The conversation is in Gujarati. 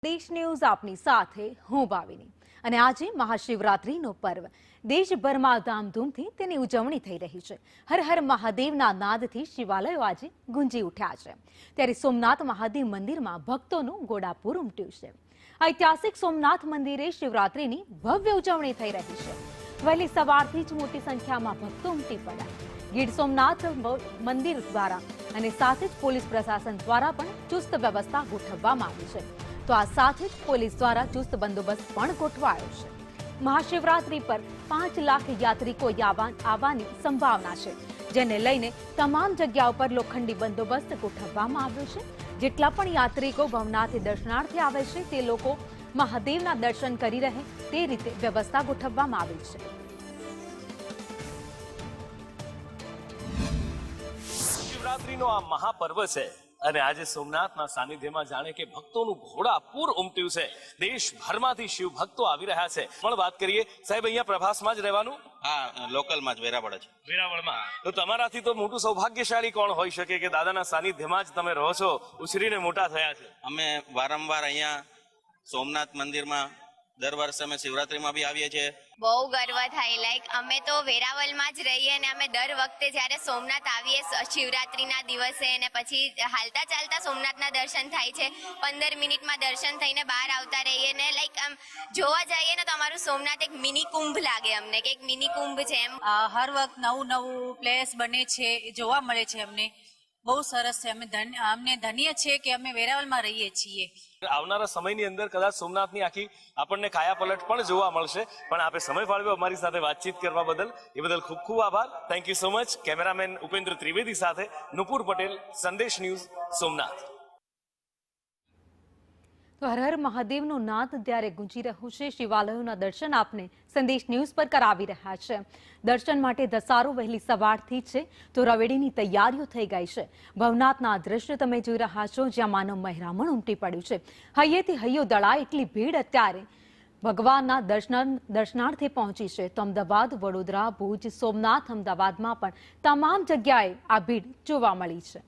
દેશ ન્યૂઝ આપની સાથે હું ભાવિની અને આજે મહાશિવરાત્રીનો પર્વ દેશભરમાં ધામધૂમથી તેની ઉજવણી થઈ રહી છે। હર હર મહાદેવના નાદથી શિવાલયો આજે ગુંજી ઉઠ્યા છે। ત્યારે સોમનાથ મહાદેવ મંદિરમાં ભક્તોનું ઘોડાપૂર ઉમટ્યું છે। ઐતિહાસિક સોમનાથ મંદિરે શિવરાત્રીની ભવ્ય ઉજવણી થઈ રહી છે। વહેલી સવારથી જ મોટી સંખ્યામાં ભક્તો ઉમટી પડ્યા। ગીર સોમનાથ મંદિર દ્વારા અને સાથે જ પોલીસ પ્રશાસન દ્વારા પણ ચુસ્ત વ્યવસ્થા ગોઠવવામાં આવી છે। તો આ સાથે જ પોલીસ દ્વારા ચુસ્ત બંદોબસ્ત પણ ગોઠવાયો છે। મહાશિવરાત્રી પર 5 લાખ યાત્રિકો આવવાની સંભાવના છે, જેને લઈને તમામ જગ્યાઓ પર લોખંડી બંદોબસ્ત ગોઠવવામાં આવ્યો છે। જેટલા પણ યાત્રિકો ભવનાથ દર્શનાર્થે આવે છે તે લોકો મહાદેવના દર્શન કરી રહે તે રીતે વ્યવસ્થા ગોઠવવામાં આવી છે। શિવરાત્રીનો આ મહાપર્વ છે અને આજે સોમનાથના સાનિધ્યમાં જાણે કે ભક્તોનું ઘોડાપૂર ઉમટ્યું છે। દેશભરમાંથી શિવ ભક્તો આવી રહ્યા છે। પણ વાત કરીએ સાહેબ, અહીંયા પ્રભાસમાં જ રહેવાનું? હા, લોકલમાં જ વેરાવળ છે। વેરાવળમાં તો તમારાથી તો મોટું સૌભાગ્યશાળી કોણ હોઈ શકે કે દાદાના સાનિધ્યમાં જ તમે રહો છો, ઉછરીને મોટા થયા છે? અમે વારંવાર અહીંયા સોમનાથ મંદિરમાં દર વર્ષે અમે શિવરાત્રીમાં બી આવીએ છીએ। બહુ ગર્વ થાય। અમે તો વેરાવળમાં જ રહીએ અને અમે દર વખતે જ્યારે સોમનાથ આવીએ શિવરાત્રીના દિવસે અને પછી હાલતા ચાલતા સોમનાથના દર્શન થાય છે। 15 મિનિટમાં દર્શન થઈને બહાર આવતા રહીએ ને આમ જોવા જઈએ ને તો અમારું સોમનાથ એક મિની કુંભ લાગે અમને, કે એક મિની કુંભ છે એમ। હર વખત નવું પ્લેસ બને છે, જોવા મળે છે અમને। બહુ સરસ છે। અમને ધન્ય છે કે અમે વેરાવળમાં રહીએ છીએ। આવનારા સમયની અંદર કદાચ સોમનાથની આખી આપણને કાયાપલટ પણ જોવા મળશે। પણ આપે સમય ફાળવ્યો અમારી સાથે વાતચીત કરવા બદલ, એ બદલ ખૂબ ખૂબ આભાર। Thank you so much. Cameraman Upendra Trivedi સાથે નુપુર પટેલ, સંદેશ ન્યૂઝ, સોમનાથ। તો હર હર મહાદેવનું નાદ ત્યારે ગુંજી રહ્યું છે। શિવાલયોના દર્શન આપને સંદેશ ન્યૂઝ પર કરાવી રહ્યા છે। દર્શન માટે ધસારો વહેલી સવારથી છે તો રવેડીની તૈયારીઓ થઈ ગઈ છે। ભવનાથના દ્રશ્ય તમે જોઈ રહ્યા છો, જ્યાં માનવ મહેરામણ ઉમટી પડ્યું છે। હૈયેથી હૈયો દળાય એટલી ભીડ અત્યારે ભગવાનના દર્શનાર્થે પહોંચી છે। તો અમદાવાદ, વડોદરા, ભુજ, સોમનાથ, અમદાવાદમાં પણ તમામ જગ્યાએ આ ભીડ જોવા મળી છે।